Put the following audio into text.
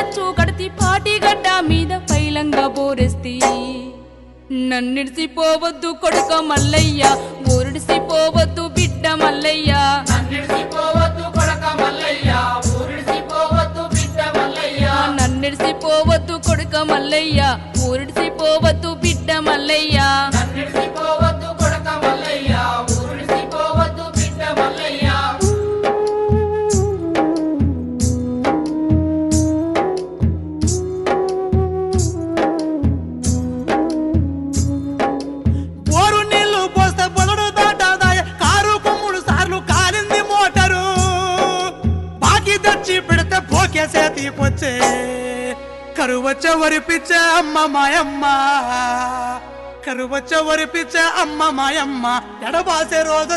లచ్చు కడతి పాటి గడ్డ మీద పైలంగా బోరెస్తి నన్నిడిసిపోవద్దు కొడుక మల్లయ్య ఊరిడిసిపోవద్దు బిడ్డ మల్లయ్య నన్నిడిసిపోవద్దు కొడుక మల్లయ్య ఊరిడిసిపోవద్దు బిడ్డ మల్లయ్య నన్నిడిసిపోవద్దు కొడుక మల్లయ్య ఊరిడిసిపోవద్దు బిడ్డ మల్లయ్య నన్నిడిసిపోవద్దు కొడుక మల్లయ్య ఊరిడిసిపోవద్దు బిడ్డ మల్లయ్య బోరు నీళ్లు పోస్తే బొలడు దాటాదాయ కారు కొమ్ముడు సార్లు కాలింది మోటరు బాకి తెచ్చి పెడితే పోకేసే తీపొచ్చే కరువచ్చే వరిపిచ్చే అమ్మ మాయమ్మ కరువచ్చే వరిపిచ్చే అమ్మ మాయమ్మ ఎడబాసే రోజు